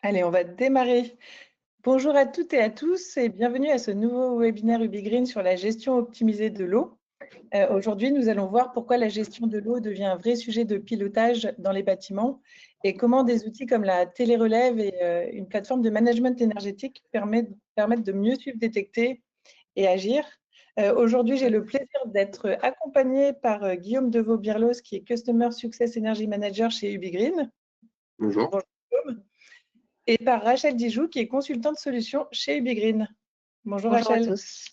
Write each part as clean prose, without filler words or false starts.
Allez, on va démarrer. Bonjour à toutes et à tous et bienvenue à ce nouveau webinaire UbiGreen sur la gestion optimisée de l'eau. Aujourd'hui, nous allons voir pourquoi la gestion de l'eau devient un vrai sujet de pilotage dans les bâtiments et comment des outils comme la télérelève et une plateforme de management énergétique permettent de mieux suivre, détecter et agir. Aujourd'hui, j'ai le plaisir d'être accompagnée par Guillaume Deveau-Birlos, qui est Customer Success Energy Manager chez UbiGreen. Bonjour. Bonjour Guillaume. Et par Rachel Dijoux, qui est consultante solution chez UbiGreen. Bonjour Rachel. Bonjour à tous.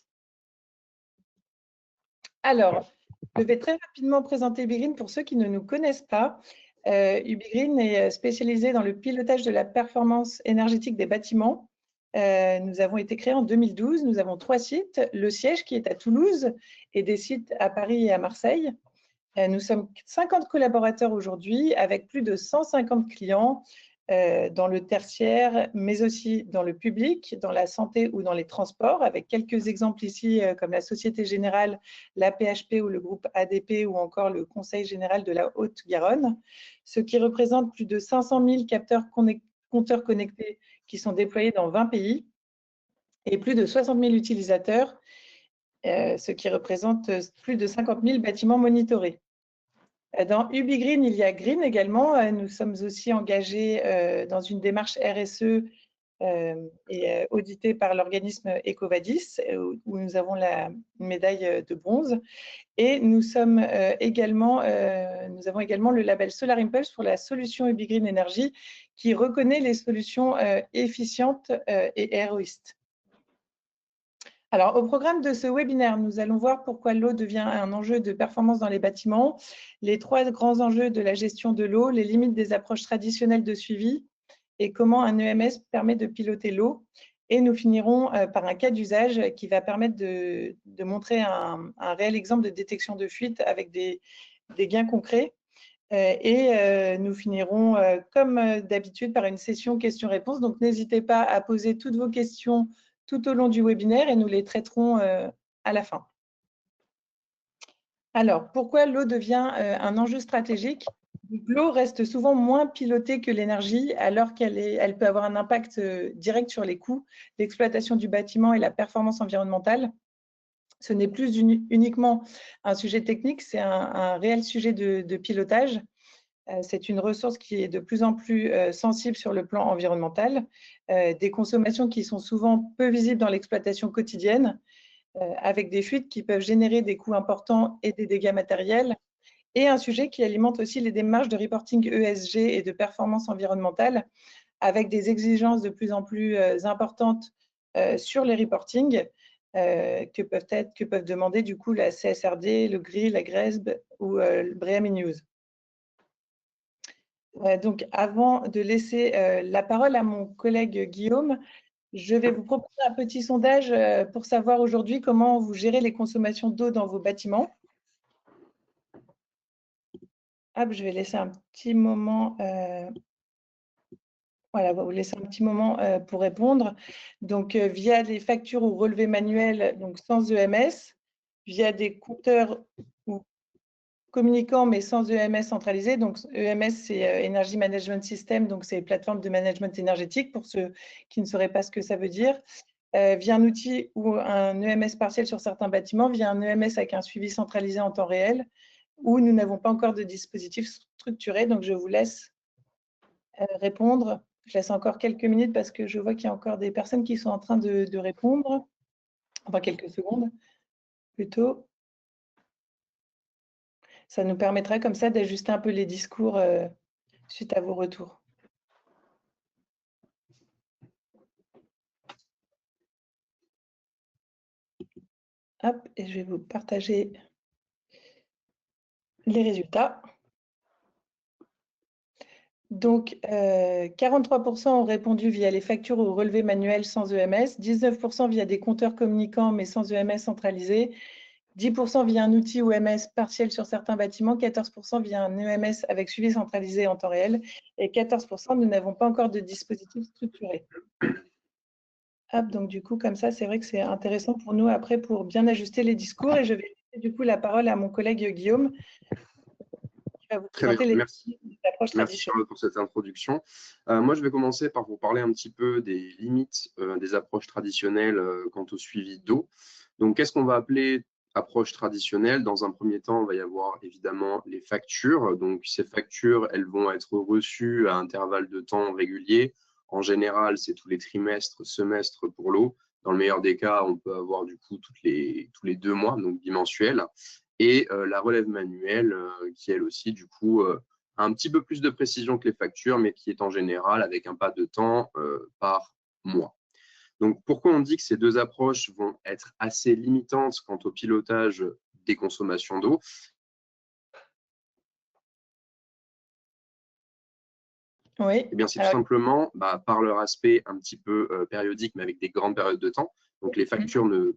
Alors, je vais très rapidement présenter UbiGreen pour ceux qui ne nous connaissent pas. UbiGreen est spécialisé dans le pilotage de la performance énergétique des bâtiments. Nous avons été créés en 2012. Nous avons 3 sites, le siège qui est à Toulouse et des sites à Paris et à Marseille. Nous sommes 50 collaborateurs aujourd'hui avec plus de 150 clients dans le tertiaire, mais aussi dans le public, dans la santé ou dans les transports, avec quelques exemples ici comme la Société Générale, la PHP ou le groupe ADP ou encore le Conseil Général de la Haute-Garonne, ce qui représente plus de 500 000 compteurs connectés qui sont déployés dans 20 pays et plus de 60 000 utilisateurs, ce qui représente plus de 50 000 bâtiments monitorés. Dans UbiGreen, il y a Green également. Nous sommes aussi engagés dans une démarche RSE et auditée par l'organisme EcoVadis, où nous avons la médaille de bronze. Et nous avons également le label Solar Impulse pour la solution UbiGreen Energy, qui reconnaît les solutions efficientes et héroïstes. Alors, au programme de ce webinaire, nous allons voir pourquoi l'eau devient un enjeu de performance dans les bâtiments, les 3 grands enjeux de la gestion de l'eau, les limites des approches traditionnelles de suivi et comment un EMS permet de piloter l'eau. Et nous finirons par un cas d'usage qui va permettre de montrer un réel exemple de détection de fuite avec des gains concrets. Nous finirons, comme d'habitude, par une session questions-réponses. Donc, n'hésitez pas à poser toutes vos questions tout au long du webinaire et nous les traiterons à la fin. Alors, pourquoi l'eau devient un enjeu stratégique? L'eau reste souvent moins pilotée que l'énergie, alors qu'elle peut avoir un impact direct sur les coûts, l'exploitation du bâtiment et la performance environnementale. Ce n'est plus uniquement un sujet technique, c'est un réel sujet de pilotage. C'est une ressource qui est de plus en plus sensible sur le plan environnemental, des consommations qui sont souvent peu visibles dans l'exploitation quotidienne, avec des fuites qui peuvent générer des coûts importants et des dégâts matériels, et un sujet qui alimente aussi les démarches de reporting ESG et de performance environnementale, avec des exigences de plus en plus importantes sur les reportings que peuvent demander du coup la CSRD, le GRI, la GRESB ou le BREEAM In-Use. Donc, avant de laisser la parole à mon collègue Guillaume, je vais vous proposer un petit sondage pour savoir aujourd'hui comment vous gérez les consommations d'eau dans vos bâtiments. Hop, je vais laisser un petit moment. Voilà, on va vous laisser un petit moment pour répondre. Donc, via des factures ou relevés manuels, donc sans EMS, via des compteurs ou communicants, mais sans EMS centralisé. Donc, EMS, c'est Energy Management System, donc c'est plateforme de management énergétique, pour ceux qui ne sauraient pas ce que ça veut dire. Via un outil ou un EMS partiel sur certains bâtiments, via un EMS avec un suivi centralisé en temps réel, où nous n'avons pas encore de dispositif structuré. Donc, je vous laisse répondre. Je laisse encore quelques minutes parce que je vois qu'il y a encore des personnes qui sont en train de répondre. Enfin, quelques secondes plutôt. Ça nous permettra comme ça d'ajuster un peu les discours suite à vos retours. Hop, et je vais vous partager les résultats. Donc, 43% ont répondu via les factures ou relevés manuels sans EMS, 19% via des compteurs communicants mais sans EMS centralisé, 10% via un outil ou EMS partiel sur certains bâtiments, 14% via un EMS avec suivi centralisé en temps réel et 14% nous n'avons pas encore de dispositif structuré. Hop, donc du coup, comme ça, c'est vrai que c'est intéressant pour nous après pour bien ajuster les discours et je vais laisser du coup la parole à mon collègue Guillaume qui va vous Très bien, présenter merci. les approches Merci traditionnelles. Charlotte pour cette introduction. Moi, je vais commencer par vous parler un petit peu des limites des approches traditionnelles quant au suivi d'eau. Donc, qu'est-ce qu'on va appeler approche traditionnelle? Dans un premier temps, il va y avoir évidemment les factures. Donc, ces factures, elles vont être reçues à intervalles de temps réguliers. En général, c'est tous les trimestres, semestres pour l'eau. Dans le meilleur des cas, on peut avoir du coup tous les 2 mois, donc bimensuel. Et la relève manuelle, qui elle aussi, du coup, un petit peu plus de précision que les factures, mais qui est en général avec un pas de temps par mois. Donc, pourquoi on dit que ces deux approches vont être assez limitantes quant au pilotage des consommations d'eau? Oui. Eh bien, c'est tout simplement par leur aspect un petit peu périodique, mais avec des grandes périodes de temps. Donc, les factures ne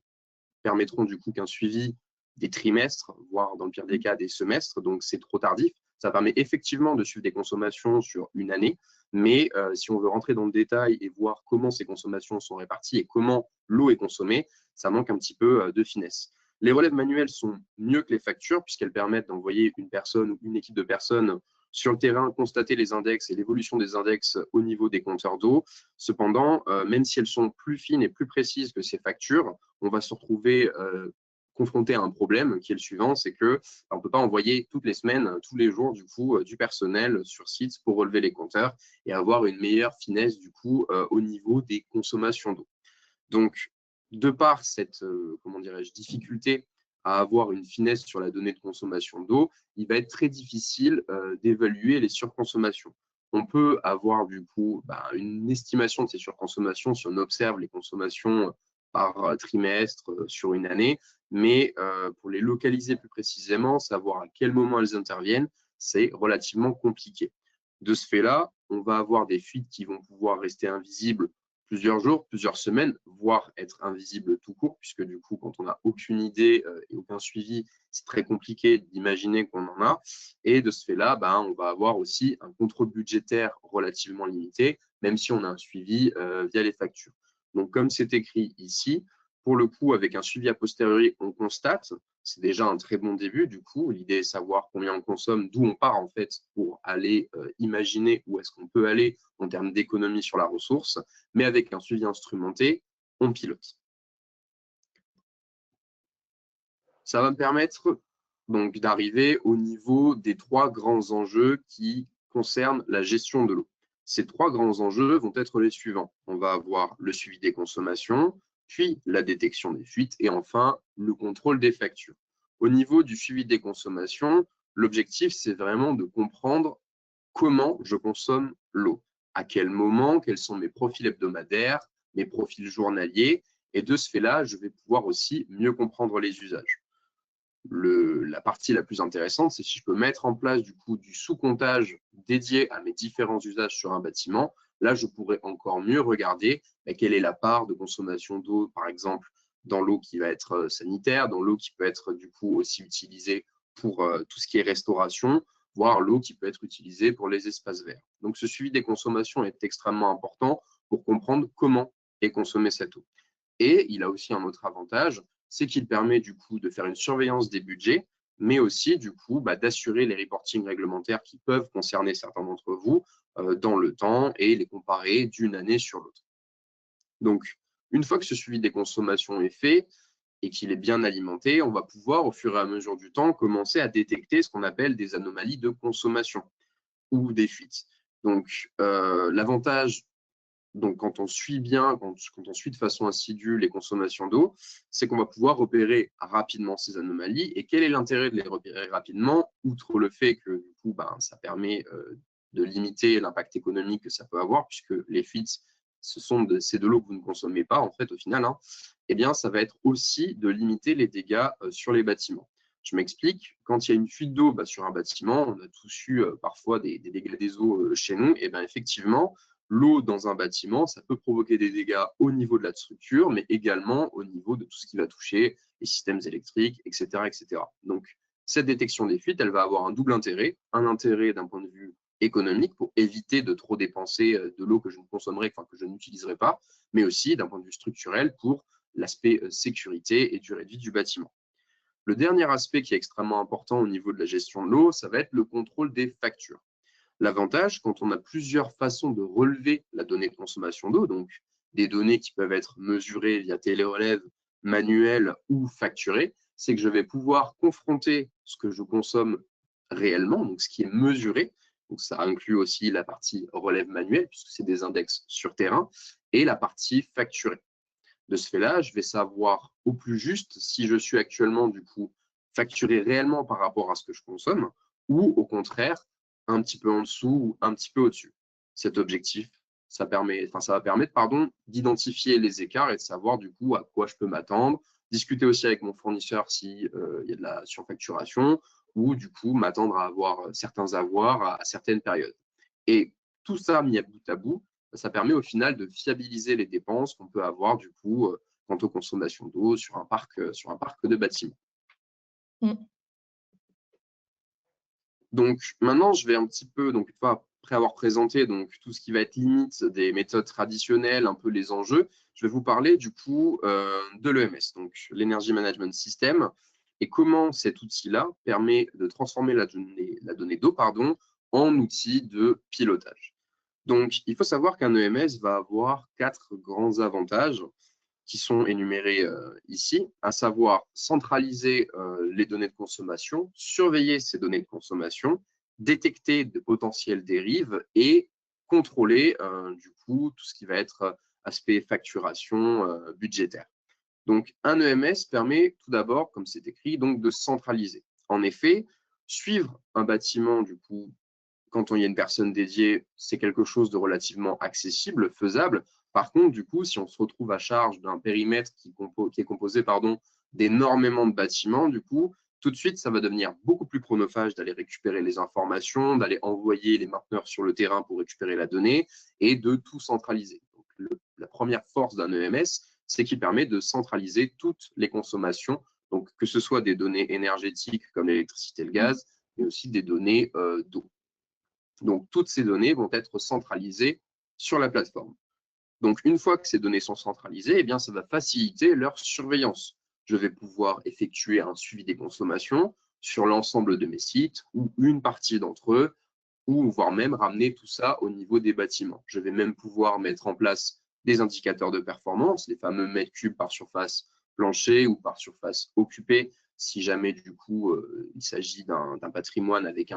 permettront du coup qu'un suivi des trimestres, voire dans le pire des cas des semestres, donc c'est trop tardif. Ça permet effectivement de suivre des consommations sur une année, mais si on veut rentrer dans le détail et voir comment ces consommations sont réparties et comment l'eau est consommée, ça manque un petit peu de finesse. Les relèves manuelles sont mieux que les factures puisqu'elles permettent d'envoyer une personne ou une équipe de personnes sur le terrain, constater les index et l'évolution des index au niveau des compteurs d'eau. Cependant, même si elles sont plus fines et plus précises que ces factures, on va se retrouver confronté à un problème qui est le suivant, c'est que on ne peut pas envoyer toutes les semaines, tous les jours, du coup, du personnel sur site pour relever les compteurs et avoir une meilleure finesse, du coup, au niveau des consommations d'eau. Donc, de par cette comment dirais-je, difficulté à avoir une finesse sur la donnée de consommation d'eau, il va être très difficile d'évaluer les surconsommations. On peut avoir du coup une estimation de ces surconsommations si on observe les consommations par trimestre sur une année, mais pour les localiser plus précisément, savoir à quel moment elles interviennent, c'est relativement compliqué. De ce fait-là, on va avoir des fuites qui vont pouvoir rester invisibles plusieurs jours, plusieurs semaines, voire être invisible tout court, puisque du coup, quand on n'a aucune idée et aucun suivi, c'est très compliqué d'imaginer qu'on en a. Et de ce fait-là, on va avoir aussi un contrôle budgétaire relativement limité, même si on a un suivi via les factures. Donc, comme c'est écrit ici, pour le coup, avec un suivi a posteriori, on constate, c'est déjà un très bon début. Du coup, l'idée est de savoir combien on consomme, d'où on part en fait pour aller imaginer où est-ce qu'on peut aller en termes d'économie sur la ressource, mais avec un suivi instrumenté, on pilote. Ça va me permettre donc d'arriver au niveau des 3 grands enjeux qui concernent la gestion de l'eau. Ces 3 grands enjeux vont être les suivants. On va avoir le suivi des consommations, puis la détection des fuites et enfin le contrôle des factures. Au niveau du suivi des consommations, l'objectif, c'est vraiment de comprendre comment je consomme l'eau, à quel moment, quels sont mes profils hebdomadaires, mes profils journaliers, et de ce fait-là, je vais pouvoir aussi mieux comprendre les usages. La partie la plus intéressante, c'est si je peux mettre en place du coup du sous-comptage dédié à mes différents usages sur un bâtiment. Là, je pourrais encore mieux regarder quelle est la part de consommation d'eau, par exemple, dans l'eau qui va être sanitaire, dans l'eau qui peut être du coup aussi utilisée pour tout ce qui est restauration, voire l'eau qui peut être utilisée pour les espaces verts. Donc, ce suivi des consommations est extrêmement important pour comprendre comment est consommée cette eau. Et il a aussi un autre avantage, c'est qu'il permet du coup de faire une surveillance des budgets, mais aussi du coup d'assurer les reportings réglementaires qui peuvent concerner certains d'entre vous dans le temps et les comparer d'une année sur l'autre. Donc, une fois que ce suivi des consommations est fait et qu'il est bien alimenté, on va pouvoir, au fur et à mesure du temps, commencer à détecter ce qu'on appelle des anomalies de consommation ou des fuites. Donc, l'avantage donc, quand on suit bien, quand on suit de façon assidue les consommations d'eau, c'est qu'on va pouvoir repérer rapidement ces anomalies. Et quel est l'intérêt de les repérer rapidement, outre le fait que du coup, ça permet de limiter l'impact économique que ça peut avoir, puisque les fuites, c'est de l'eau que vous ne consommez pas, en fait, au final, hein, eh bien, ça va être aussi de limiter les dégâts sur les bâtiments. Je m'explique, quand il y a une fuite d'eau sur un bâtiment, on a tous eu parfois des dégâts des eaux chez nous, et bien effectivement, l'eau dans un bâtiment, ça peut provoquer des dégâts au niveau de la structure, mais également au niveau de tout ce qui va toucher les systèmes électriques, etc., etc. Donc, cette détection des fuites, elle va avoir un double intérêt. Un intérêt d'un point de vue économique pour éviter de trop dépenser de l'eau que je ne consommerai, enfin que je n'utiliserai pas, mais aussi d'un point de vue structurel pour l'aspect sécurité et durée de vie du bâtiment. Le dernier aspect qui est extrêmement important au niveau de la gestion de l'eau, ça va être le contrôle des factures. L'avantage, quand on a plusieurs façons de relever la donnée de consommation d'eau, donc des données qui peuvent être mesurées via télérelève, manuel ou facturées, c'est que je vais pouvoir confronter ce que je consomme réellement, donc ce qui est mesuré, donc ça inclut aussi la partie relève manuelle, puisque c'est des index sur terrain, et la partie facturée. De ce fait-là, je vais savoir au plus juste si je suis actuellement du coup facturé réellement par rapport à ce que je consomme ou au contraire un petit peu en dessous ou un petit peu au-dessus. Cet objectif, ça va permettre d'identifier les écarts et de savoir du coup à quoi je peux m'attendre, discuter aussi avec mon fournisseur s'il y a de la surfacturation ou du coup m'attendre à avoir certains avoirs à certaines périodes. Et tout ça mis à bout, ça permet au final de fiabiliser les dépenses qu'on peut avoir du coup quant aux consommations d'eau sur un parc de bâtiments. Mm. Donc maintenant, je vais un petit peu, donc une fois après avoir présenté donc tout ce qui va être limite des méthodes traditionnelles, un peu les enjeux, je vais vous parler du coup de l'EMS, donc l'Energy Management System, et comment cet outil-là permet de transformer la donnée d'eau en outil de pilotage. Donc, il faut savoir qu'un EMS va avoir 4 grands avantages qui sont énumérés ici, à savoir centraliser les données de consommation, surveiller ces données de consommation, détecter de potentielles dérives et contrôler du coup tout ce qui va être aspect facturation budgétaire. Donc, un EMS permet tout d'abord, comme c'est écrit, donc de centraliser. En effet, suivre un bâtiment du coup quand il y a une personne dédiée, c'est quelque chose de relativement accessible, faisable. Par contre, du coup, si on se retrouve à charge d'un périmètre qui est composé d'énormément de bâtiments, du coup, tout de suite, ça va devenir beaucoup plus chronophage d'aller récupérer les informations, d'aller envoyer les mainteneurs sur le terrain pour récupérer la donnée et de tout centraliser. Donc, la première force d'un EMS, c'est qu'il permet de centraliser toutes les consommations, donc que ce soit des données énergétiques comme l'électricité et le gaz, mais aussi des données d'eau. Donc, toutes ces données vont être centralisées sur la plateforme. Donc, une fois que ces données sont centralisées, eh bien, ça va faciliter leur surveillance. Je vais pouvoir effectuer un suivi des consommations sur l'ensemble de mes sites ou une partie d'entre eux, ou voire même ramener tout ça au niveau des bâtiments. Je vais même pouvoir mettre en place des indicateurs de performance, les fameux mètres cubes par surface plancher ou par surface occupée, si jamais du coup il s'agit d'un patrimoine avec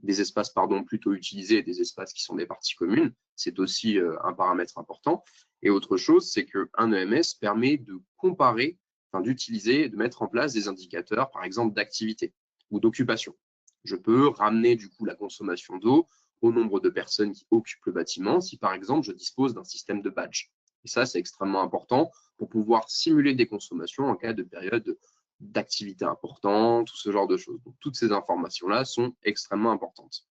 des espaces plutôt utilisés et des espaces qui sont des parties communes. C'est aussi un paramètre important. Et autre chose, c'est qu'un EMS permet de comparer, d'utiliser, de mettre en place des indicateurs, par exemple, d'activité ou d'occupation. Je peux ramener du coup la consommation d'eau au nombre de personnes qui occupent le bâtiment si, par exemple, je dispose d'un système de badge. Et ça, c'est extrêmement important pour pouvoir simuler des consommations en cas de période d'activité importante, tout ce genre de choses. Donc, toutes ces informations-là sont extrêmement importantes.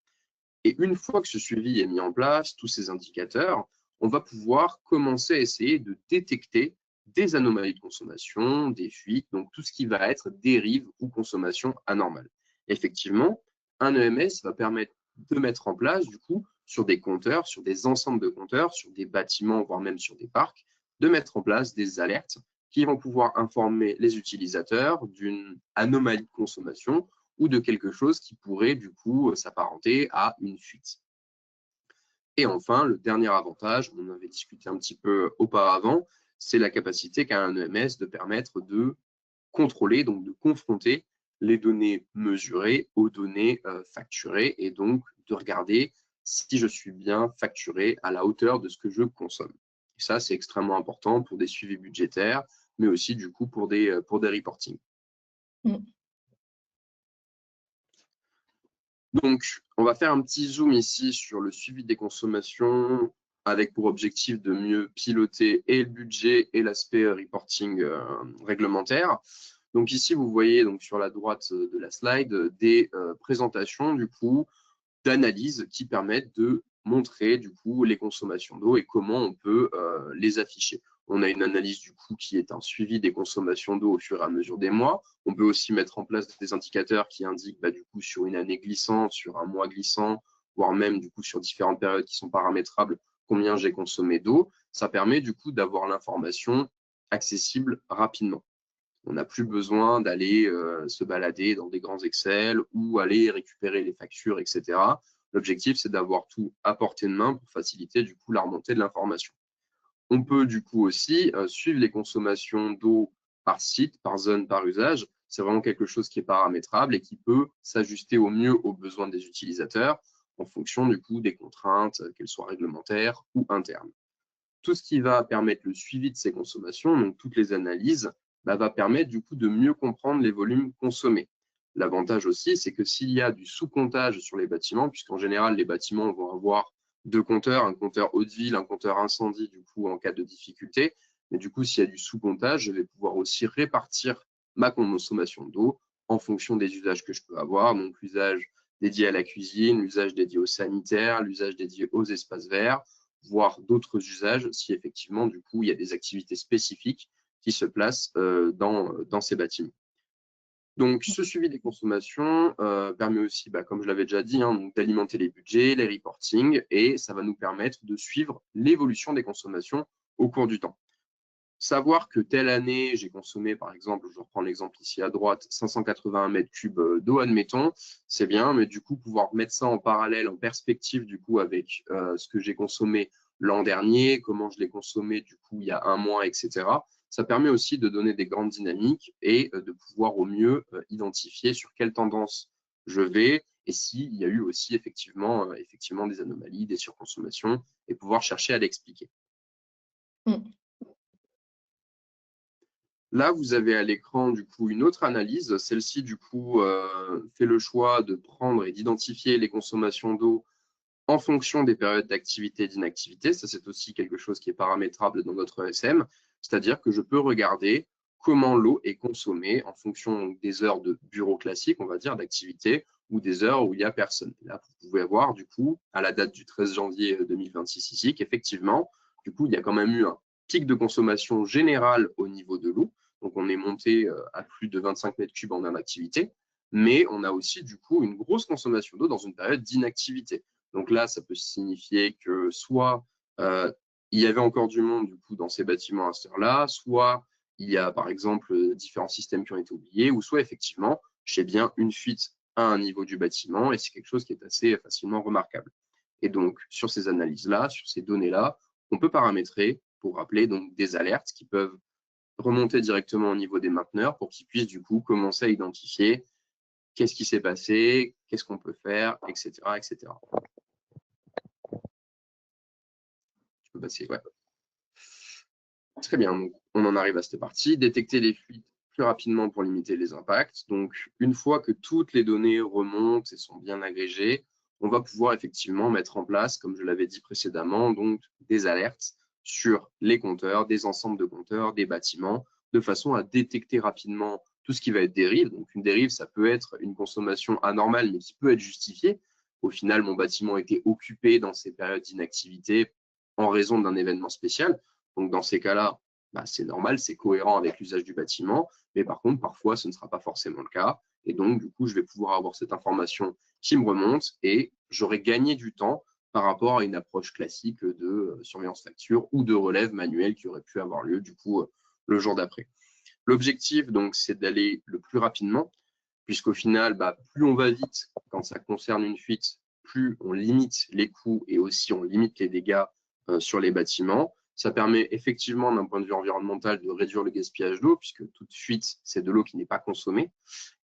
Et une fois que ce suivi est mis en place, tous ces indicateurs, on va pouvoir commencer à essayer de détecter des anomalies de consommation, des fuites, donc tout ce qui va être dérive ou consommation anormale. Effectivement, un EMS va permettre de mettre en place, du coup, sur des compteurs, sur des ensembles de compteurs, sur des bâtiments, voire même sur des parcs, de mettre en place des alertes qui vont pouvoir informer les utilisateurs d'une anomalie de consommation ou de quelque chose qui pourrait du coup s'apparenter à une fuite. Et enfin, le dernier avantage, on en avait discuté un petit peu auparavant, c'est la capacité qu'a un EMS de permettre de contrôler, donc de confronter les données mesurées aux données facturées et donc de regarder si je suis bien facturé à la hauteur de ce que je consomme. Et ça, c'est extrêmement important pour des suivis budgétaires, mais aussi du coup pour des reportings. Donc, on va faire un petit zoom ici sur le suivi des consommations avec pour objectif de mieux piloter et le budget et l'aspect reporting réglementaire. Donc ici, vous voyez donc sur la droite de la slide des présentations du coup d'analyses qui permettent de montrer du coup les consommations d'eau et comment on peut les afficher. On a une analyse du coup qui est un suivi des consommations d'eau au fur et à mesure des mois. On peut aussi mettre en place des indicateurs qui indiquent du coup sur une année glissante, sur un mois glissant, voire même du coup sur différentes périodes qui sont paramétrables, combien j'ai consommé d'eau. Ça permet du coup d'avoir l'information accessible rapidement. On n'a plus besoin d'aller se balader dans des grands Excel ou aller récupérer les factures, etc. L'objectif, c'est d'avoir tout à portée de main pour faciliter du coup la remontée de l'information. On peut du coup aussi suivre les consommations d'eau par site, par zone, par usage. C'est vraiment quelque chose qui est paramétrable et qui peut s'ajuster au mieux aux besoins des utilisateurs en fonction du coup des contraintes, qu'elles soient réglementaires ou internes. Tout ce qui va permettre le suivi de ces consommations, donc toutes les analyses, va permettre du coup de mieux comprendre les volumes consommés. L'avantage aussi, c'est que s'il y a du sous-comptage sur les bâtiments, puisqu'en général, les bâtiments vont avoir deux compteurs, un compteur eau de ville, un compteur incendie, du coup, en cas de difficulté. Mais du coup, s'il y a du sous-comptage, je vais pouvoir aussi répartir ma consommation d'eau en fonction des usages que je peux avoir. Donc, l'usage dédié à la cuisine, l'usage dédié au sanitaire, l'usage dédié aux espaces verts, voire d'autres usages si effectivement, du coup, il y a des activités spécifiques qui se placent dans ces bâtiments. Donc, ce suivi des consommations permet aussi, comme je l'avais déjà dit, d'alimenter les budgets, les reportings, et ça va nous permettre de suivre l'évolution des consommations au cours du temps. Savoir que telle année, j'ai consommé, par exemple, je reprends l'exemple ici à droite, 581 mètres cubes d'eau, admettons, c'est bien, mais du coup, pouvoir mettre ça en parallèle, en perspective, du coup, avec ce que j'ai consommé l'an dernier, comment je l'ai consommé, du coup, il y a un mois, etc. Ça permet aussi de donner des grandes dynamiques et de pouvoir au mieux identifier sur quelle tendance je vais et s'il y a eu aussi effectivement des anomalies, des surconsommations et pouvoir chercher à l'expliquer. Là, vous avez à l'écran du coup une autre analyse. Celle-ci, du coup, fait le choix de prendre et d'identifier les consommations d'eau en fonction des périodes d'activité et d'inactivité. Ça, c'est aussi quelque chose qui est paramétrable dans notre ESM, c'est-à-dire que je peux regarder comment l'eau est consommée en fonction des heures de bureau classique, on va dire, d'activité, ou des heures où il n'y a personne. Là, vous pouvez voir, du coup, à la date du 13 janvier 2026 ici, qu'effectivement, du coup, il y a quand même eu un pic de consommation générale au niveau de l'eau. Donc, on est monté à plus de 25 mètres cubes en inactivité, mais on a aussi, du coup, une grosse consommation d'eau dans une période d'inactivité. Donc là, ça peut signifier que soit il y avait encore du monde du coup dans ces bâtiments à cette heure-là, soit il y a par exemple différents systèmes qui ont été oubliés, ou soit effectivement, j'ai bien une fuite à un niveau du bâtiment et c'est quelque chose qui est assez facilement remarquable. Et donc, sur ces analyses-là, sur ces données-là, on peut paramétrer pour rappeler donc des alertes qui peuvent remonter directement au niveau des mainteneurs pour qu'ils puissent du coup commencer à identifier qu'est-ce qui s'est passé, qu'est-ce qu'on peut faire, etc., etc. Tu peux passer, ouais. Très bien, donc on en arrive à cette partie. Détecter les fuites plus rapidement pour limiter les impacts. Donc, une fois que toutes les données remontent et sont bien agrégées, on va pouvoir effectivement mettre en place, comme je l'avais dit précédemment, donc des alertes sur les compteurs, des ensembles de compteurs, des bâtiments, de façon à détecter rapidement tout ce qui va être dérive. Donc, une dérive, ça peut être une consommation anormale, mais qui peut être justifiée. Au final, mon bâtiment était occupé dans ces périodes d'inactivité en raison d'un événement spécial. Donc, dans ces cas-là, c'est normal, c'est cohérent avec l'usage du bâtiment. Mais par contre, parfois, ce ne sera pas forcément le cas. Et donc, du coup, je vais pouvoir avoir cette information qui me remonte et j'aurai gagné du temps par rapport à une approche classique de surveillance facture ou de relève manuelle qui aurait pu avoir lieu, du coup, le jour d'après. L'objectif, donc, c'est d'aller le plus rapidement, puisqu'au final, plus on va vite quand ça concerne une fuite, plus on limite les coûts et aussi on limite les dégâts sur les bâtiments. Ça permet effectivement, d'un point de vue environnemental, de réduire le gaspillage d'eau, puisque toute fuite, c'est de l'eau qui n'est pas consommée.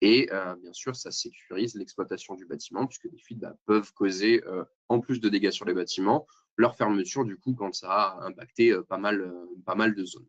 Et bien sûr, ça sécurise l'exploitation du bâtiment, puisque les fuites peuvent causer, en plus de dégâts sur les bâtiments, leur fermeture, du coup, quand ça a impacté pas mal de zones.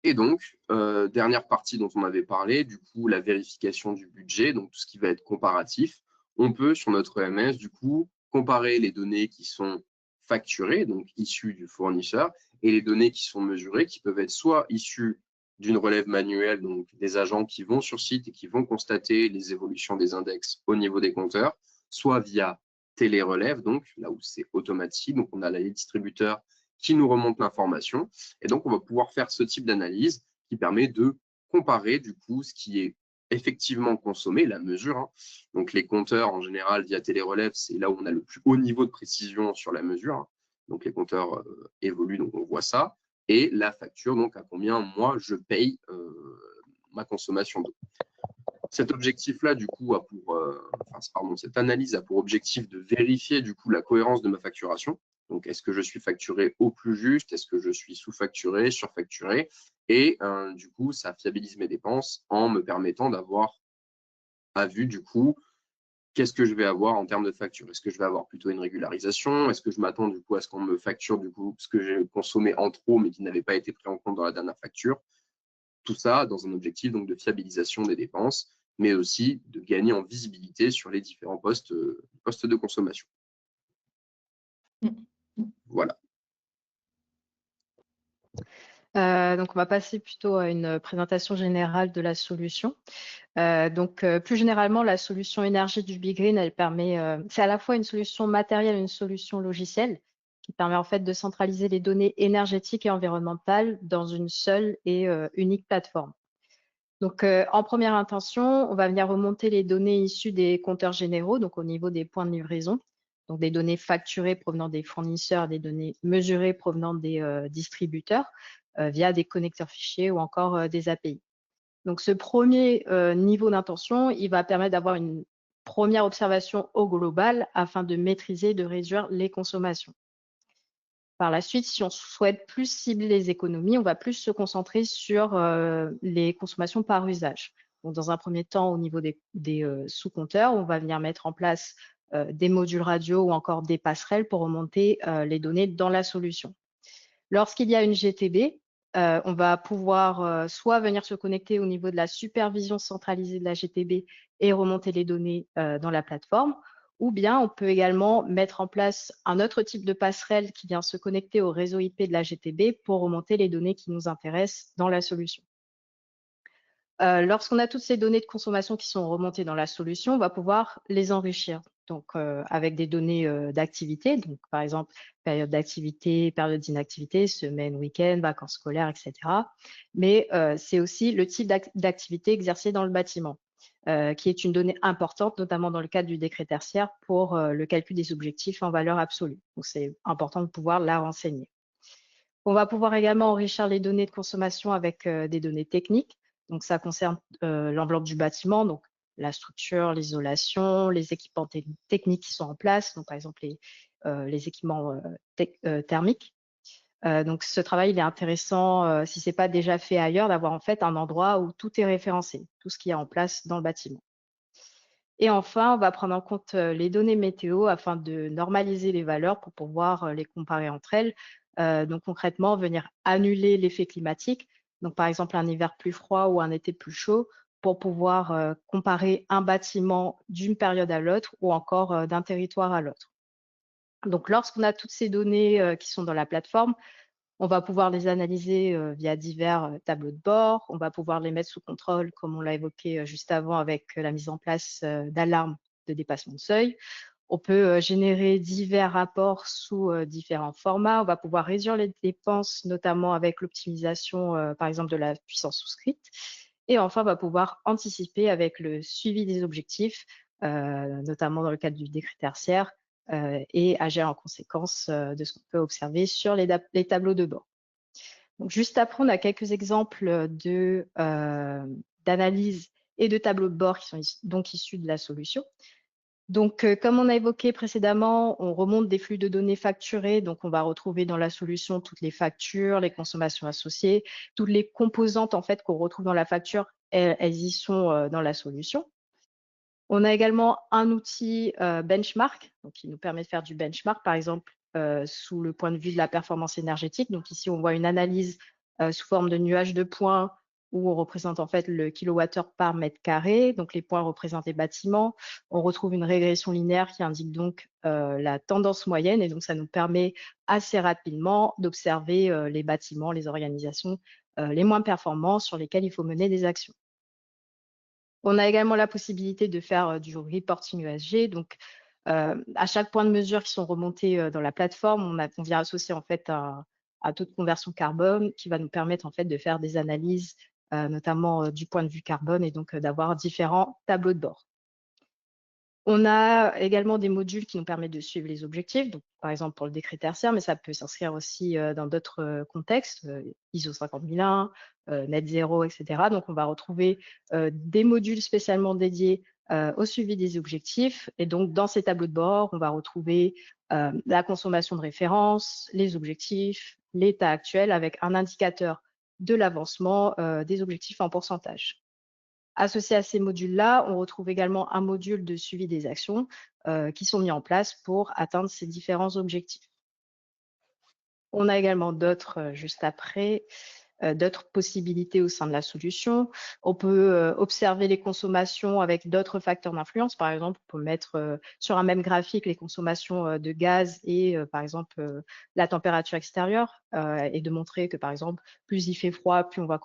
Et donc, dernière partie dont on avait parlé, du coup, la vérification du budget, donc tout ce qui va être comparatif. On peut, sur notre EMS, du coup, comparer les données qui sont facturées, donc issues du fournisseur, et les données qui sont mesurées, qui peuvent être soit issues d'une relève manuelle, donc des agents qui vont sur site et qui vont constater les évolutions des index au niveau des compteurs, soit via télérelève, donc là où c'est automatique, donc on a les distributeurs qui nous remonte l'information. Et donc, on va pouvoir faire ce type d'analyse qui permet de comparer du coup ce qui est effectivement consommé, la mesure. Donc, les compteurs, en général, via télérelève, c'est là où on a le plus haut niveau de précision sur la mesure. Donc, les compteurs évoluent, donc on voit ça. Et la facture, donc à combien moi je paye ma consommation d'eau. Cet objectif-là, du coup, cette analyse a pour objectif de vérifier du coup la cohérence de ma facturation. Donc, est-ce que je suis facturé au plus juste? Est-ce que je suis sous-facturé, surfacturé? Et du coup, ça fiabilise mes dépenses en me permettant d'avoir à vue, du coup, qu'est-ce que je vais avoir en termes de facture? Est-ce que je vais avoir plutôt une régularisation? Est-ce que je m'attends du coup à ce qu'on me facture du coup ce que j'ai consommé en trop mais qui n'avait pas été pris en compte dans la dernière facture? Tout ça dans un objectif donc de fiabilisation des dépenses, mais aussi de gagner en visibilité sur les différents postes de consommation. Voilà. Donc, on va passer plutôt à une présentation générale de la solution. Plus généralement, la solution énergie du BigGreen, elle permet, c'est à la fois une solution matérielle et une solution logicielle qui permet en fait de centraliser les données énergétiques et environnementales dans une seule et unique plateforme. Donc, en première intention, on va venir remonter les données issues des compteurs généraux, donc au niveau des points de livraison, donc des données facturées provenant des fournisseurs, des données mesurées provenant des distributeurs via des connecteurs fichiers ou encore des API. Donc, ce premier niveau d'intention, il va permettre d'avoir une première observation au global afin de maîtriser et de réduire les consommations. Par la suite, si on souhaite plus cibler les économies, on va plus se concentrer sur les consommations par usage. Donc, dans un premier temps, au niveau des sous-compteurs, on va venir mettre en place des modules radio ou encore des passerelles pour remonter les données dans la solution. Lorsqu'il y a une GTB, on va pouvoir soit venir se connecter au niveau de la supervision centralisée de la GTB et remonter les données dans la plateforme, ou bien on peut également mettre en place un autre type de passerelle qui vient se connecter au réseau IP de la GTB pour remonter les données qui nous intéressent dans la solution. Lorsqu'on a toutes ces données de consommation qui sont remontées dans la solution, on va pouvoir les enrichir. Donc, avec des données d'activité, donc par exemple, période d'activité, période d'inactivité, semaine, week-end, vacances scolaires, etc. Mais c'est aussi le type d'activité exercée dans le bâtiment, qui est une donnée importante, notamment dans le cadre du décret tertiaire pour le calcul des objectifs en valeur absolue. Donc, c'est important de pouvoir la renseigner. On va pouvoir également enrichir les données de consommation avec des données techniques. Donc, ça concerne l'enveloppe du bâtiment, donc la structure, l'isolation, les équipements techniques qui sont en place, donc par exemple les équipements thermiques. Donc, ce travail, il est intéressant, si ce n'est pas déjà fait ailleurs, d'avoir en fait un endroit où tout est référencé, tout ce qu'il y a en place dans le bâtiment. Et enfin, on va prendre en compte les données météo afin de normaliser les valeurs pour pouvoir les comparer entre elles. Donc concrètement, venir annuler l'effet climatique, donc par exemple un hiver plus froid ou un été plus chaud, pour pouvoir comparer un bâtiment d'une période à l'autre ou encore d'un territoire à l'autre. Donc lorsqu'on a toutes ces données qui sont dans la plateforme, on va pouvoir les analyser via divers tableaux de bord. On va pouvoir les mettre sous contrôle, comme on l'a évoqué juste avant, avec la mise en place d'alarmes de dépassement de seuil. On peut générer divers rapports sous différents formats. On va pouvoir réduire les dépenses, notamment avec l'optimisation, par exemple, de la puissance souscrite. Et enfin, on va pouvoir anticiper avec le suivi des objectifs, notamment dans le cadre du décret tertiaire, et agir en conséquence de ce qu'on peut observer sur les tableaux de bord. Donc, juste après, on a quelques exemples d'analyse et de tableaux de bord qui sont donc issus de la solution. Donc, comme on a évoqué précédemment, on remonte des flux de données facturés. Donc, on va retrouver dans la solution toutes les factures, les consommations associées, toutes les composantes en fait qu'on retrouve dans la facture, elles y sont dans la solution. On a également un outil benchmark, donc qui nous permet de faire du benchmark, par exemple, sous le point de vue de la performance énergétique. Donc ici, on voit une analyse sous forme de nuage de points où on représente en fait le kilowattheure par mètre carré. Donc les points représentent les bâtiments. On retrouve une régression linéaire qui indique donc la tendance moyenne. Et donc ça nous permet assez rapidement d'observer les bâtiments, les organisations les moins performants sur lesquels il faut mener des actions. On a également la possibilité de faire du reporting ESG. Donc, à chaque point de mesure qui sont remontés dans la plateforme, on vient associer en fait un taux de conversion carbone qui va nous permettre en fait de faire des analyses, notamment du point de vue carbone, et donc d'avoir différents tableaux de bord. On a également des modules qui nous permettent de suivre les objectifs, donc par exemple pour le décret tertiaire, mais ça peut s'inscrire aussi dans d'autres contextes, ISO 50001, Net Zero, etc. Donc on va retrouver des modules spécialement dédiés au suivi des objectifs. Et donc dans ces tableaux de bord, on va retrouver la consommation de référence, les objectifs, l'état actuel avec un indicateur de l'avancement des objectifs en pourcentage. Associé à ces modules-là, on retrouve également un module de suivi des actions qui sont mis en place pour atteindre ces différents objectifs. On a également d'autres, juste après, d'autres possibilités au sein de la solution. On peut observer les consommations avec d'autres facteurs d'influence. Par exemple, on peut mettre sur un même graphique les consommations de gaz et, par exemple, la température extérieure et de montrer que, par exemple, plus il fait froid, plus on va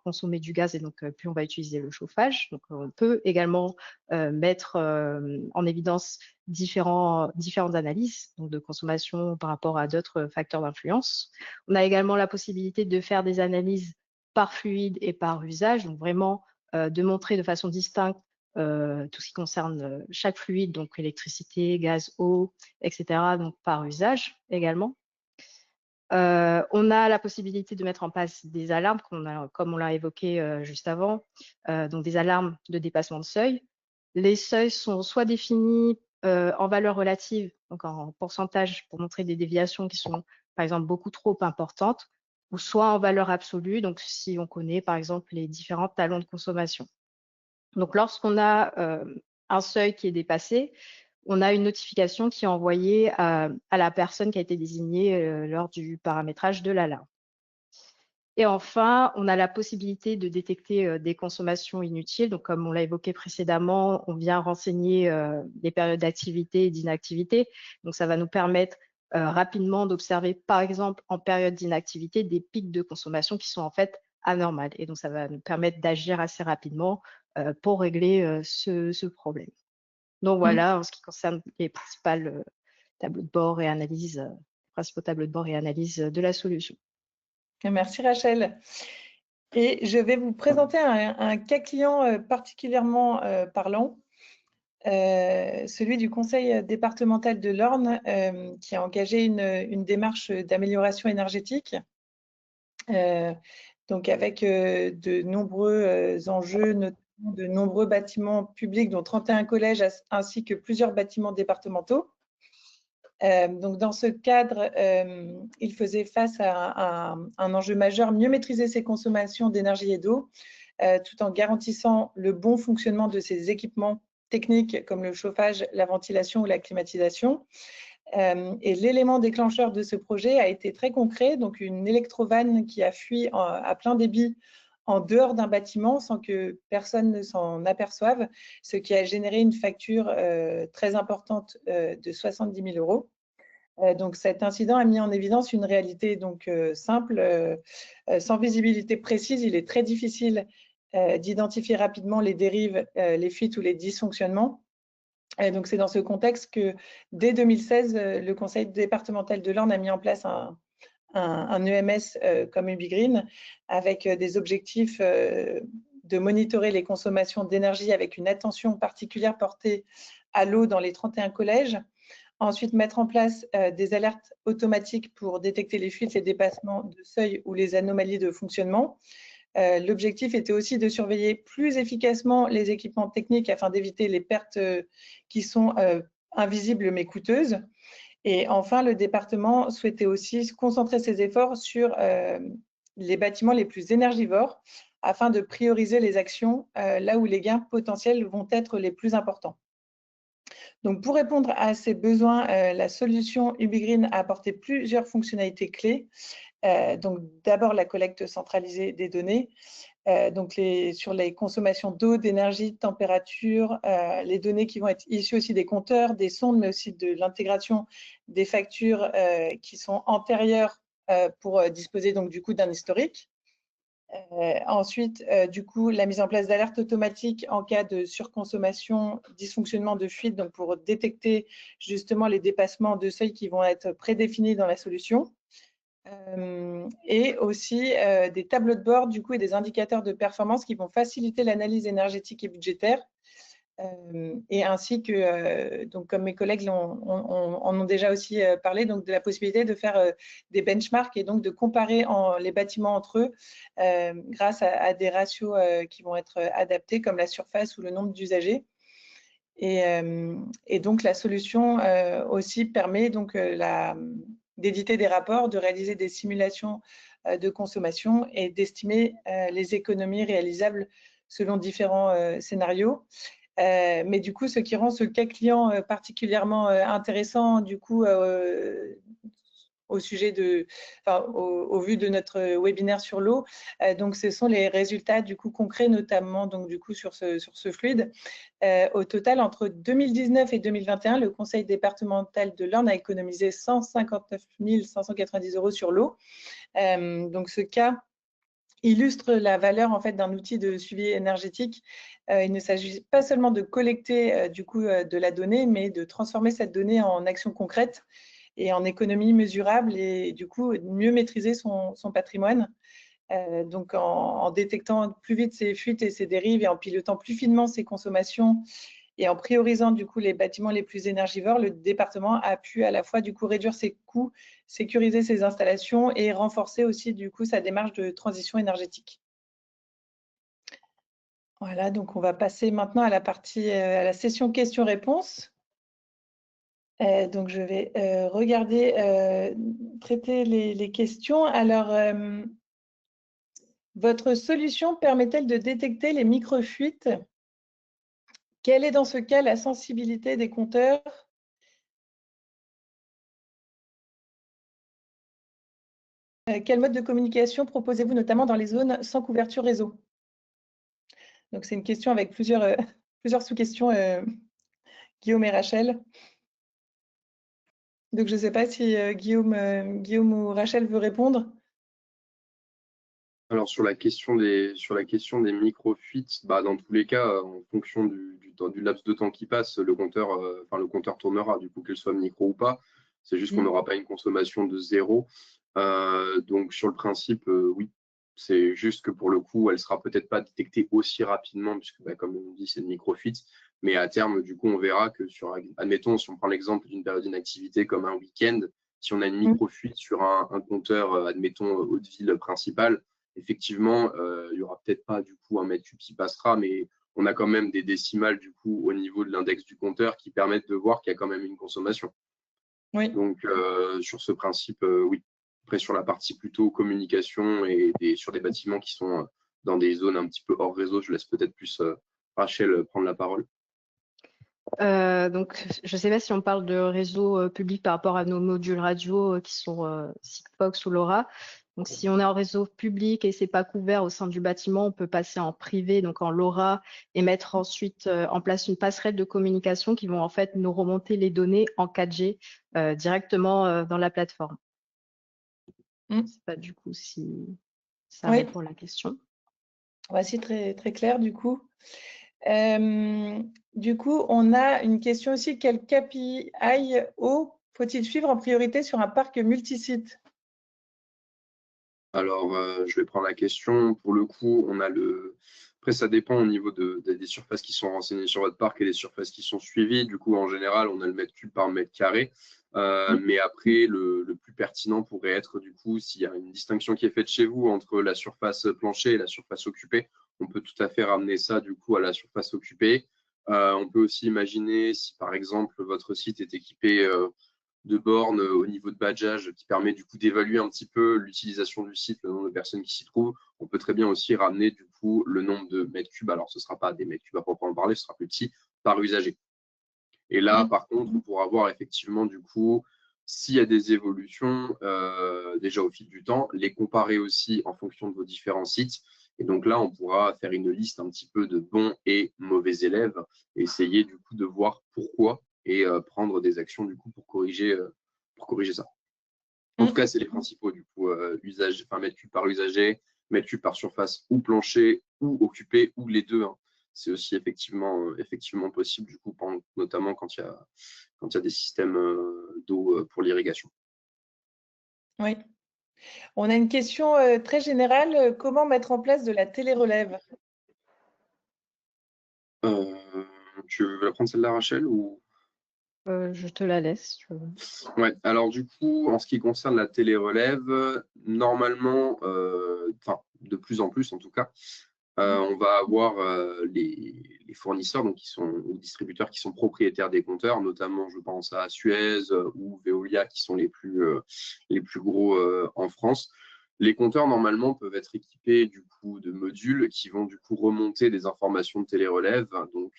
consommer du gaz et donc plus on va utiliser le chauffage. Donc, on peut également mettre en évidence différentes analyses donc de consommation par rapport à d'autres facteurs d'influence. On a également la possibilité de faire des analyses par fluide et par usage, donc vraiment de montrer de façon distincte tout ce qui concerne chaque fluide, donc électricité, gaz, eau, etc., donc par usage également. On a la possibilité de mettre en place des alarmes, comme on l'a évoqué juste avant, donc des alarmes de dépassement de seuil. Les seuils sont soit définis en valeur relative, donc en pourcentage pour montrer des déviations qui sont, par exemple, beaucoup trop importantes, ou soit en valeur absolue, donc si on connaît, par exemple, les différents talons de consommation. Donc, lorsqu'on a un seuil qui est dépassé, on a une notification qui est envoyée à la personne qui a été désignée lors du paramétrage de l'alarme. Et enfin, on a la possibilité de détecter des consommations inutiles. Donc, comme on l'a évoqué précédemment, on vient renseigner les périodes d'activité et d'inactivité. Donc, ça va nous permettre rapidement d'observer, par exemple, en période d'inactivité, des pics de consommation qui sont en fait anormales. Et donc, ça va nous permettre d'agir assez rapidement pour régler ce problème. Donc, voilà, en ce qui concerne les principaux tableaux de bord et analyses de la solution. Merci Rachel. Et je vais vous présenter un cas client particulièrement parlant, celui du conseil départemental de l'Orne qui a engagé une démarche d'amélioration énergétique, donc avec de nombreux enjeux, notamment de nombreux bâtiments publics, dont 31 collèges ainsi que plusieurs bâtiments départementaux. Donc, dans ce cadre, il faisait face à un enjeu majeur, mieux maîtriser ses consommations d'énergie et d'eau, tout en garantissant le bon fonctionnement de ses équipements techniques comme le chauffage, la ventilation ou la climatisation. Et l'élément déclencheur de ce projet a été très concret, donc une électrovanne qui a fui à plein débit en dehors d'un bâtiment sans que personne ne s'en aperçoive, ce qui a généré une facture très importante de 70 000 €. Donc cet incident a mis en évidence une réalité donc simple, sans visibilité précise, il est très difficile d'identifier rapidement les dérives, les fuites ou les dysfonctionnements. Et donc c'est dans ce contexte que dès 2016, le conseil départemental de l'Orne a mis en place un EMS comme UbiGreen avec des objectifs de monitorer les consommations d'énergie avec une attention particulière portée à l'eau dans les 31 collèges. Ensuite, mettre en place des alertes automatiques pour détecter les fuites, les dépassements de seuil ou les anomalies de fonctionnement. L'objectif était aussi de surveiller plus efficacement les équipements techniques afin d'éviter les pertes qui sont invisibles mais coûteuses. Et enfin, le département souhaitait aussi concentrer ses efforts sur les bâtiments les plus énergivores afin de prioriser les actions là où les gains potentiels vont être les plus importants. Donc, pour répondre à ces besoins, la solution UbiGreen a apporté plusieurs fonctionnalités clés. Donc, d'abord, la collecte centralisée des données. Donc, sur les consommations d'eau, d'énergie, de température, les données qui vont être issues aussi des compteurs, des sondes, mais aussi de l'intégration des factures qui sont antérieures pour disposer donc du coup d'un historique. Ensuite, du coup, la mise en place d'alertes automatiques en cas de surconsommation, dysfonctionnement de fuite, donc pour détecter justement les dépassements de seuil qui vont être prédéfinis dans la solution. Et aussi des tableaux de bord du coup et des indicateurs de performance qui vont faciliter l'analyse énergétique et budgétaire et ainsi que, donc comme mes collègues en ont déjà aussi parlé, donc de la possibilité de faire des benchmarks et donc de comparer les bâtiments entre eux grâce à des ratios qui vont être adaptés, comme la surface ou le nombre d'usagers. Et donc la solution aussi permet donc d'éditer des rapports, de réaliser des simulations de consommation et d'estimer les économies réalisables selon différents scénarios. Mais du coup, ce qui rend ce cas client particulièrement intéressant, du coup, au sujet au vu de notre webinaire sur l'eau, donc ce sont les résultats du coup concrets, notamment donc du coup sur ce fluide. Au total, entre 2019 et 2021, le conseil départemental de l'Orne a économisé 159 590 € sur l'eau. Donc ce cas illustre la valeur en fait d'un outil de suivi énergétique. Il ne s'agit pas seulement de collecter du coup de la donnée, mais de transformer cette donnée en action concrète et en économie mesurable et du coup mieux maîtriser son patrimoine. Donc en détectant plus vite ses fuites et ses dérives et en pilotant plus finement ses consommations et en priorisant du coup les bâtiments les plus énergivores, le département a pu à la fois du coup réduire ses coûts, sécuriser ses installations et renforcer aussi du coup sa démarche de transition énergétique. Voilà, donc on va passer maintenant à à la session questions-réponses. Donc je vais regarder, traiter les questions. Alors, votre solution permet-elle de détecter les microfuites? Quelle est dans ce cas la sensibilité des compteurs? Quel mode de communication proposez-vous, notamment dans les zones sans couverture réseau? Donc c'est une question avec plusieurs sous-questions, Guillaume et Rachel. Donc je ne sais pas si Guillaume ou Rachel veut répondre. Alors sur la question des micro-fuites, dans tous les cas, en fonction du laps de temps qui passe, le compteur tournera, du coup, qu'elle soit micro ou pas. C'est juste qu'on n'aura pas une consommation de zéro. Donc sur le principe, oui. C'est juste que pour le coup, elle ne sera peut-être pas détectée aussi rapidement, puisque comme on dit, c'est une micro-fuite. Mais à terme, du coup, on verra que admettons, si on prend l'exemple d'une période d'inactivité comme un week-end, si on a une micro-fuite sur un compteur, admettons, haute ville principale, effectivement, il n'y aura peut-être pas du coup un mètre cube qui passera, mais on a quand même des décimales du coup au niveau de l'index du compteur qui permettent de voir qu'il y a quand même une consommation. Oui. Donc sur ce principe, oui. Après sur la partie plutôt communication et sur des bâtiments qui sont dans des zones un petit peu hors réseau, je laisse peut-être plus Rachel prendre la parole. Donc, je ne sais pas si on parle de réseau public par rapport à nos modules radio qui sont Sigfox ou LoRa. Donc, si on est en réseau public et c'est pas couvert au sein du bâtiment, on peut passer en privé, donc en LoRa, et mettre ensuite en place une passerelle de communication qui vont en fait nous remonter les données en 4G directement dans la plateforme. Je ne sais pas du coup si ça répond à la question. Voici très, très clair du coup. Du coup, on a une question aussi. Quel KPI eau faut-il suivre en priorité sur un parc multisite? Alors, je vais prendre la question. Pour le coup, on a Après, ça dépend au niveau des surfaces qui sont renseignées sur votre parc et des surfaces qui sont suivies. Du coup, en général, on a le mètre cube par mètre carré. Mais après, le plus pertinent pourrait être, du coup, s'il y a une distinction qui est faite chez vous entre la surface plancher et la surface occupée, on peut tout à fait ramener ça, du coup, à la surface occupée. On peut aussi imaginer si, par exemple, votre site est équipé de bornes au niveau de badgeage qui permet du coup d'évaluer un petit peu l'utilisation du site, le nombre de personnes qui s'y trouvent. On peut très bien aussi ramener du coup le nombre de mètres cubes. Alors, ce ne sera pas des mètres cubes à proprement parler, ce sera plus petit par usager. Et là, par contre, on pourra voir effectivement du coup s'il y a des évolutions déjà au fil du temps, les comparer aussi en fonction de vos différents sites. Et donc là, on pourra faire une liste un petit peu de bons et mauvais élèves, et essayer du coup de voir pourquoi et prendre des actions du coup pour corriger ça. En tout cas, c'est les principaux du coup, mètre cube par usager, mètre cube par surface ou plancher ou occupé ou les deux. Hein. C'est aussi effectivement possible du coup, notamment quand il y a des systèmes d'eau pour l'irrigation. Oui. On a une question très générale. Comment mettre en place de la télérelève? Tu veux la prendre celle-là, Rachel, ou... Je te la laisse. Si tu veux. Ouais, alors du coup, en ce qui concerne la télérelève, normalement, enfin, de plus en plus en tout cas, on va avoir les fournisseurs donc, ou distributeurs qui sont propriétaires des compteurs, notamment je pense à Suez ou Veolia qui sont les plus gros en France. Les compteurs normalement peuvent être équipés du coup de modules qui vont du coup remonter des informations de télérelève. Donc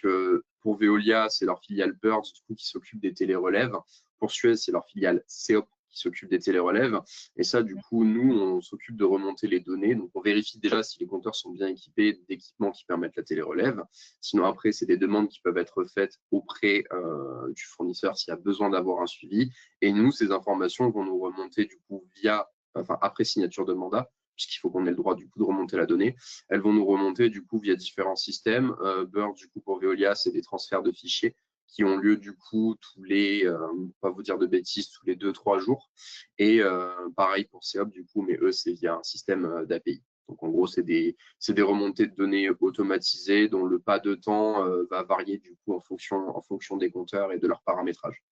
pour Veolia, c'est leur filiale Birds du coup, qui s'occupe des télérelèves. Pour Suez, c'est leur filiale CEOP qui s'occupe des télérelèves. Et ça, du coup, nous, on s'occupe de remonter les données. Donc, on vérifie déjà si les compteurs sont bien équipés d'équipements qui permettent la télérelève. Sinon, après, c'est des demandes qui peuvent être faites auprès du fournisseur s'il y a besoin d'avoir un suivi. Et nous, ces informations vont nous remonter, du coup, après signature de mandat, puisqu'il faut qu'on ait le droit, du coup, de remonter la donnée. Elles vont nous remonter, du coup, via différents systèmes. Bird, du coup, pour Veolia, c'est des transferts de fichiers qui ont lieu du coup tous les, pas vous dire de bêtises, tous les 2-3 jours. Et pareil pour CEOP du coup, mais eux, c'est via un système d'API. Donc en gros, c'est des remontées de données automatisées dont le pas de temps va varier du coup en fonction des compteurs et de leur paramétrage.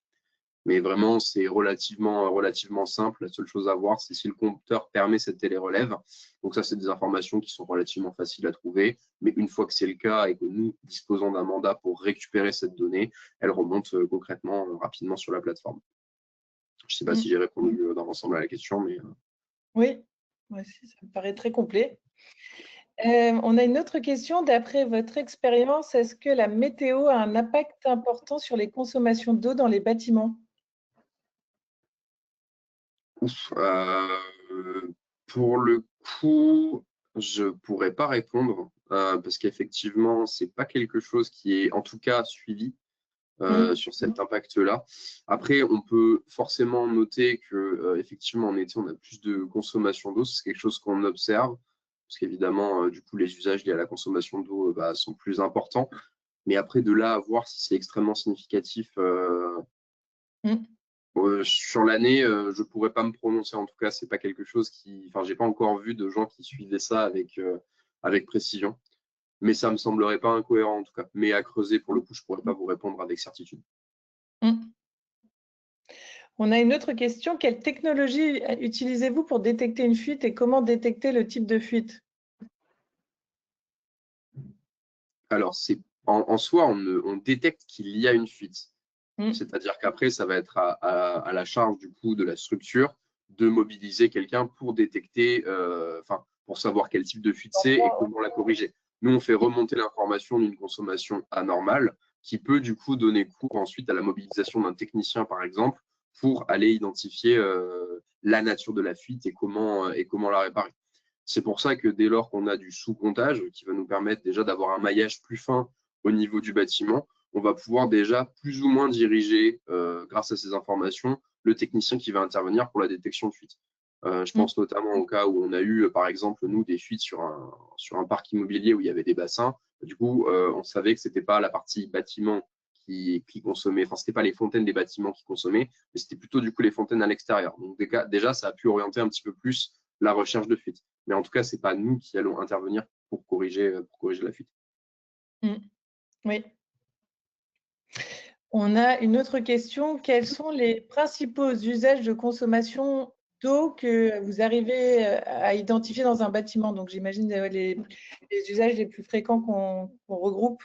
Mais vraiment, c'est relativement simple. La seule chose à voir, c'est si le compteur permet cette télérelève. Donc ça, c'est des informations qui sont relativement faciles à trouver. Mais une fois que c'est le cas et que nous disposons d'un mandat pour récupérer cette donnée, elle remonte concrètement rapidement sur la plateforme. Je ne sais pas si j'ai répondu dans l'ensemble à la question, mais… Oui, moi aussi, ça me paraît très complet. On a une autre question. D'après votre expérience, est-ce que la météo a un impact important sur les consommations d'eau dans les bâtiments? Pour le coup, je ne pourrais pas répondre parce qu'effectivement, ce n'est pas quelque chose qui est en tout cas suivi sur cet impact-là. Après, on peut forcément noter que effectivement en été, on a plus de consommation d'eau. C'est quelque chose qu'on observe parce qu'évidemment, du coup, les usages liés à la consommation d'eau sont plus importants. Mais après, de là à voir si c'est extrêmement significatif sur l'année, je ne pourrais pas me prononcer. En tout cas, c'est pas quelque chose qui… Enfin, j'ai pas encore vu de gens qui suivaient ça avec précision. Mais ça me semblerait pas incohérent en tout cas. Mais à creuser, pour le coup, je pourrais pas vous répondre avec certitude. On a une autre question. Quelle technologie utilisez-vous pour détecter une fuite et comment détecter le type de fuite? Alors, en soi, on détecte qu'il y a une fuite. C'est-à-dire qu'après, ça va être à la charge du coup de la structure de mobiliser quelqu'un pour détecter, pour savoir quel type de fuite c'est et comment la corriger. Nous, on fait remonter l'information d'une consommation anormale qui peut du coup donner cours ensuite à la mobilisation d'un technicien, par exemple, pour aller identifier la nature de la fuite et comment la réparer. C'est pour ça que dès lors qu'on a du sous-comptage qui va nous permettre déjà d'avoir un maillage plus fin au niveau du bâtiment, on va pouvoir déjà plus ou moins diriger, grâce à ces informations, le technicien qui va intervenir pour la détection de fuite. Je pense notamment au cas où on a eu, par exemple, nous, des fuites sur un parc immobilier où il y avait des bassins. Du coup, on savait que ce n'était pas la partie bâtiment qui consommait, enfin, ce n'était pas les fontaines des bâtiments qui consommaient, mais c'était plutôt du coup les fontaines à l'extérieur. Donc déjà, ça a pu orienter un petit peu plus la recherche de fuite. Mais en tout cas, ce n'est pas nous qui allons intervenir pour corriger la fuite. Oui. On a une autre question. Quels sont les principaux usages de consommation d'eau que vous arrivez à identifier dans un bâtiment? Donc, j'imagine les usages les plus fréquents qu'on regroupe,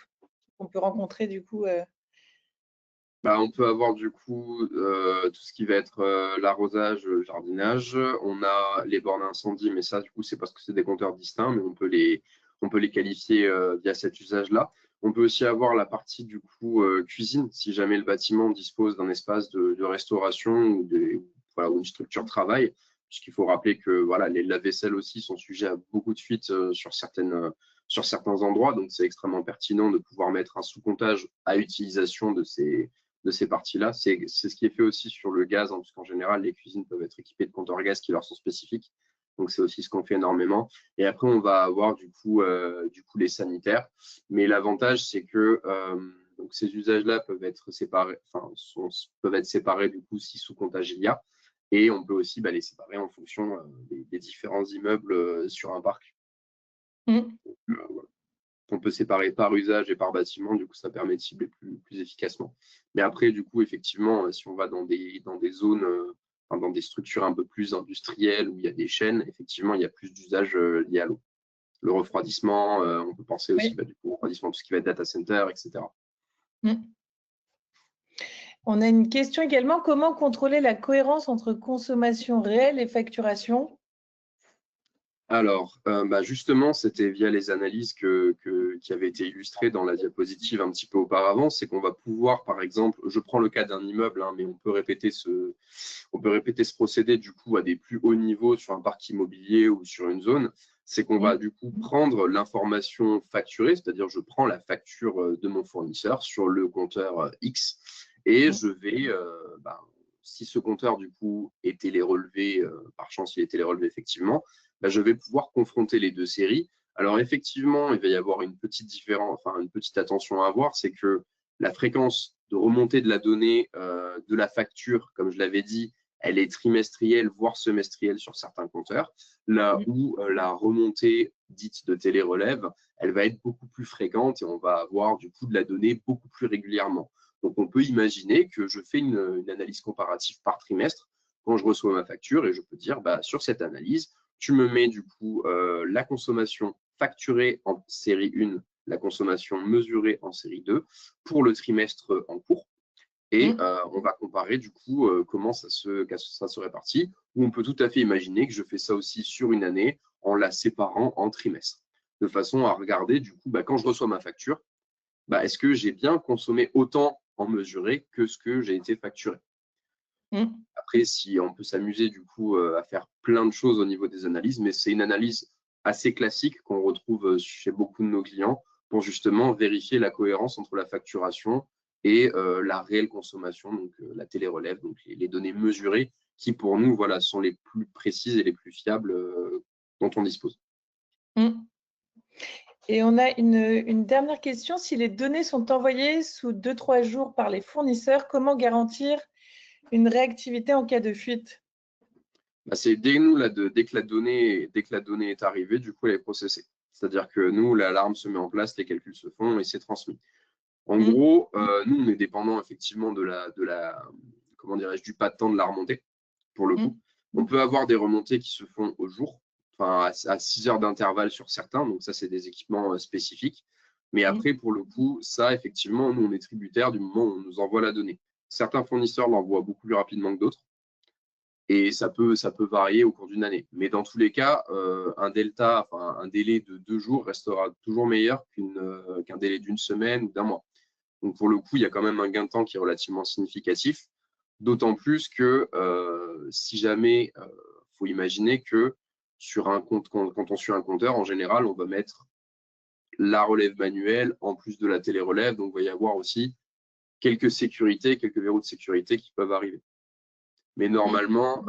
qu'on peut rencontrer du coup. On peut avoir du coup tout ce qui va être l'arrosage, le jardinage. On a les bornes incendie, mais ça, du coup, c'est parce que c'est des compteurs distincts, mais on peut les qualifier via cet usage-là. On peut aussi avoir la partie du coup cuisine, si jamais le bâtiment dispose d'un espace de restauration ou une structure travail, puisqu'il faut rappeler que voilà, les lave-vaisselle aussi sont sujets à beaucoup de fuites sur certains endroits, donc c'est extrêmement pertinent de pouvoir mettre un sous-comptage à utilisation de ces parties-là. C'est ce qui est fait aussi sur le gaz, hein, parce qu'en général, les cuisines peuvent être équipées de compteurs gaz qui leur sont spécifiques. Donc, c'est aussi ce qu'on fait énormément. Et après, on va avoir du coup les sanitaires. Mais l'avantage, c'est que donc ces usages-là peuvent être séparés, peuvent être séparés du coup si sous comptage il y a. Et on peut aussi les séparer en fonction des différents immeubles sur un parc. Donc, voilà. On peut séparer par usage et par bâtiment, du coup, ça permet de cibler plus efficacement. Mais après, du coup, effectivement, si on va dans des zones, dans des structures un peu plus industrielles où il y a des chaînes, effectivement, il y a plus d'usages liés à l'eau. Le refroidissement, on peut penser aussi du coup, au refroidissement, tout ce qui va être data center, etc. On a une question également, comment contrôler la cohérence entre consommation réelle et facturation? Alors, justement, c'était via les analyses qui avaient été illustrées dans la diapositive un petit peu auparavant, c'est qu'on va pouvoir, par exemple, je prends le cas d'un immeuble, mais on peut répéter ce procédé du coup à des plus hauts niveaux sur un parc immobilier ou sur une zone, c'est qu'on va du coup prendre l'information facturée, c'est-à-dire je prends la facture de mon fournisseur sur le compteur X et je vais, si ce compteur du coup est télérelevé, par chance il est télérelevé effectivement, je vais pouvoir confronter les deux séries. Alors effectivement, il va y avoir une petite différence, une petite attention à avoir, c'est que la fréquence de remontée de la donnée de la facture, comme je l'avais dit, elle est trimestrielle, voire semestrielle sur certains compteurs, là où la remontée dite de télérelève, elle va être beaucoup plus fréquente et on va avoir du coup de la donnée beaucoup plus régulièrement. Donc on peut imaginer que je fais une analyse comparative par trimestre quand je reçois ma facture et je peux dire, sur cette analyse, tu me mets du coup la consommation facturée en série 1, la consommation mesurée en série 2 pour le trimestre en cours. Et on va comparer du coup comment ça se répartit. Ou on peut tout à fait imaginer que je fais ça aussi sur une année en la séparant en trimestres, de façon à regarder du coup quand je reçois ma facture, est-ce que j'ai bien consommé autant en mesuré que ce que j'ai été facturé. Après, si on peut s'amuser du coup à faire plein de choses au niveau des analyses, mais c'est une analyse assez classique qu'on retrouve chez beaucoup de nos clients pour justement vérifier la cohérence entre la facturation et la réelle consommation, donc la télérelève, donc les données mesurées qui pour nous sont les plus précises et les plus fiables dont on dispose. Et on a une dernière question, si les données sont envoyées sous 2-3 jours par les fournisseurs, comment garantir une réactivité en cas de fuite? C'est dès que la donnée est arrivée, du coup, elle est processée. C'est-à-dire que nous, l'alarme se met en place, les calculs se font et c'est transmis. En gros, nous, on est dépendant effectivement comment dirais-je, du pas de temps de la remontée, pour le coup. On peut avoir des remontées qui se font au jour, à 6 heures d'intervalle sur certains, donc ça, c'est des équipements spécifiques. Mais après, pour le coup, ça, effectivement, nous, on est tributaire du moment où on nous envoie la donnée. Certains fournisseurs l'envoient beaucoup plus rapidement que d'autres. Et ça peut varier au cours d'une année. Mais dans tous les cas, un délai de 2 jours restera toujours meilleur qu'un délai d'une semaine ou d'un mois. Donc pour le coup, il y a quand même un gain de temps qui est relativement significatif. D'autant plus que si jamais, faut imaginer que sur un compte, quand on suit un compteur, en général, on va mettre la relève manuelle en plus de la télérelève. Donc il va y avoir aussi quelques verrous de sécurité qui peuvent arriver. Mais normalement,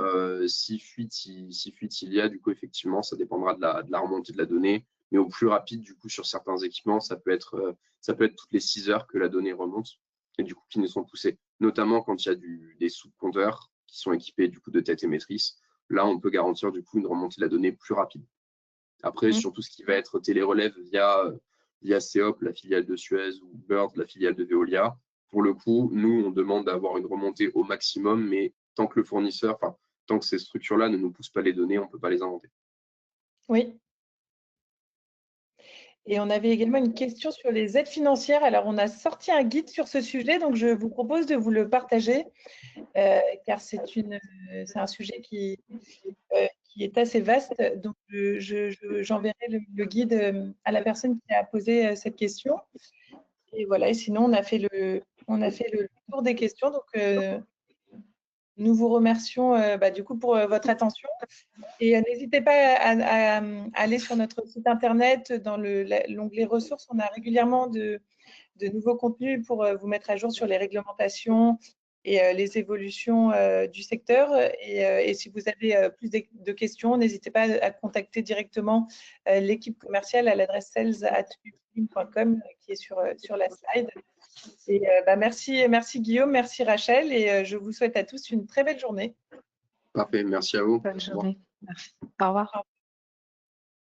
si fuite il y a, du coup, effectivement, ça dépendra de la remontée de la donnée. Mais au plus rapide, du coup, sur certains équipements, ça peut être toutes les 6 heures que la donnée remonte et du coup, qui ne sont poussées. Notamment quand il y a des sous-compteurs qui sont équipés du coup de tête émettrice. Là, on peut garantir du coup une remontée de la donnée plus rapide. Après, sur tout ce qui va être télérelève via CEOP, la filiale de Suez, ou Bird, la filiale de Veolia, pour le coup, nous, on demande d'avoir une remontée au maximum, mais tant que le fournisseur, tant que ces structures-là ne nous poussent pas les données, on ne peut pas les inventer. Oui. Et on avait également une question sur les aides financières. Alors, on a sorti un guide sur ce sujet, donc je vous propose de vous le partager, car c'est un sujet qui est assez vaste. Donc, j'enverrai le guide à la personne qui a posé cette question. Et voilà, et sinon, on a fait le tour des questions. Donc, nous vous remercions du coup pour votre attention. Et n'hésitez pas à aller sur notre site internet, dans l'onglet ressources. On a régulièrement de nouveaux contenus pour vous mettre à jour sur les réglementations et les évolutions du secteur. Et si vous avez plus de questions, n'hésitez pas à contacter directement l'équipe commerciale à l'adresse sales@ubigreen.com qui est sur la slide. Et merci Guillaume, merci Rachel, et je vous souhaite à tous une très belle journée. Parfait, merci à vous. Bonne journée. Merci. Au revoir.